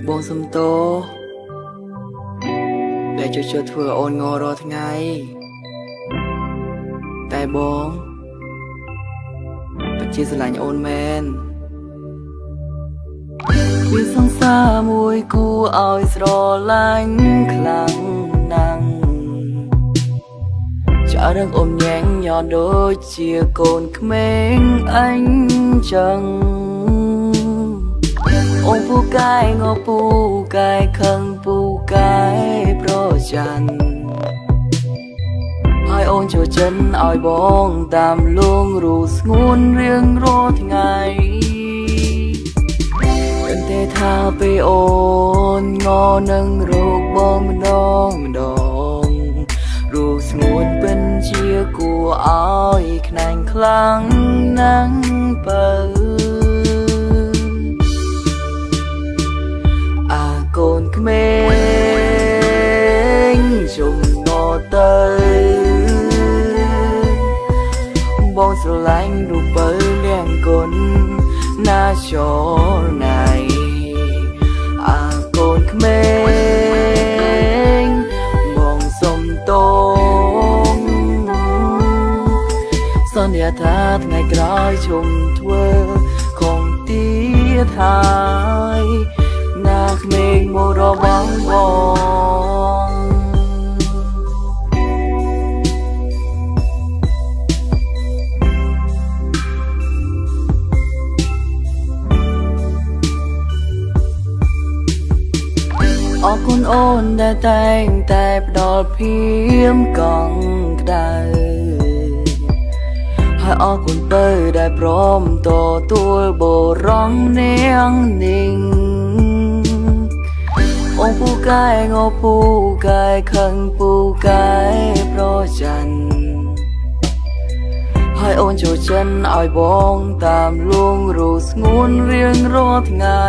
បងសុំទោសដែលជួយធ្វើអូនងរាល់ថ្ងៃតែបងពិតជាស្រឡាញ់អូនមែនវាសង្សារមួយគួរឲ្យស្រឡាញ់ខ្លាំងណាស់ចារឹងអមញ៉ែងញ៉ាំដូចជាកូនក្មេងអញចឹងអូនពូកែងអពូកែខឹងពូកែប្រច័ណ្ឌហើយអូនចូលចិនឲ្យបងតាមលួងរូស្ងួនរៀងរាល់ថ្ងៃពេលតែថាពេលអូនងនឹងរោគបងម្ដងរូស្ងួនពេញជាគួរឲ្យខ្នែងខ្លាំងណាស់បើកូនក្មេងជុំងទៅបងស្រឡាញ់រូបបើលៀងគុណណាចរណៃកូនក្មេងបងសុំទោសសន្យាថាថ្ងៃក្រោយជុំធ្វើคงទៀតហើយណាក្មេងមករបងបងអរគុណអូនដែលតែងតែផ្ដល់ភៀមកង់ក្ដៅហើយអរគុណទៅដែលព្រមទទួលបរំនាងនិងអូនពូកែងអពូកែខឹងពូកែប្រច័ណ្ឌហើយអូនចូលចិនឲ្យបងតាមលួងរូស្ងួនរៀងរាល់ថ្ងៃ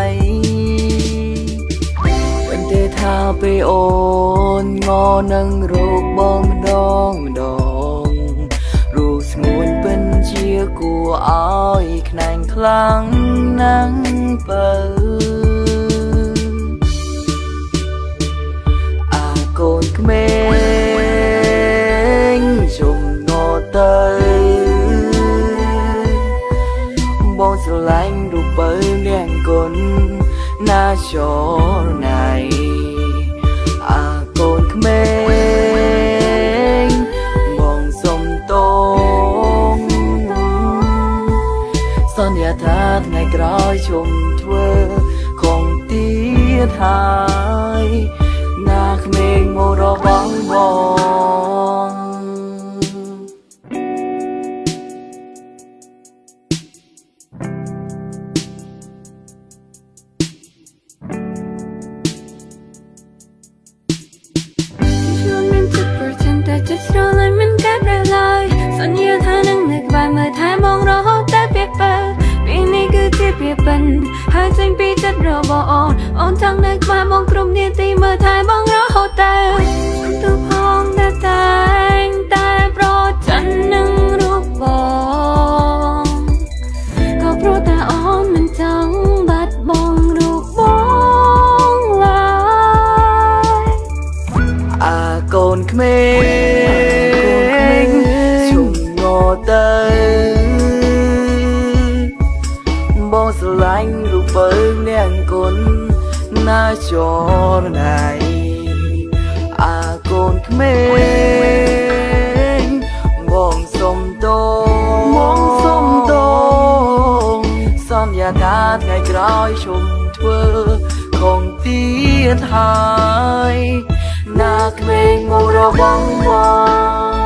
ពេលតែថាពេលអូនងនឹងរោគបងម្ដងរូស្ងួនពេញជាគួរឲ្យខ្នែងខ្លាំងណាស់បើកូនក្មេងជុំងទៅបងស្រឡាញ់រូបបើលៀងគុណណាចរណៃកូនក្មេងបងសុំទោសសន្យាថាថ្ងៃក្រោយជុំធ្វើคงទៀតហើយណាក្មេងមករបងបងจะស្រឡាញ់មិនកើតដែលឡើយសន្យាថានឹងនៅក្បែរមើលថែបងរហូតតែពីបើពេលនេះគឺជាពីបិណ្ឌហើយចេញពីចិត្តរបស់អូនចង់នៅក្បែរបងគ្រប់នាទីមើលថែបងរហូតតែទូផងដែលតែងតែប្រច័ណ្ឌនឹងរូបបងក៏ព្រោះតែអូនមិនចង់បាត់បង់រូបបងឡើយកូនក្មេងជុំងទៅបងស្រឡាញ់រូបបើលៀងគុណណាចរណៃកូនក្មេងបងសុំទោសន្យាថាថ្ងៃក្រោយជុំធ្វើคงទៀតហើយណាក្មេងមករបងបង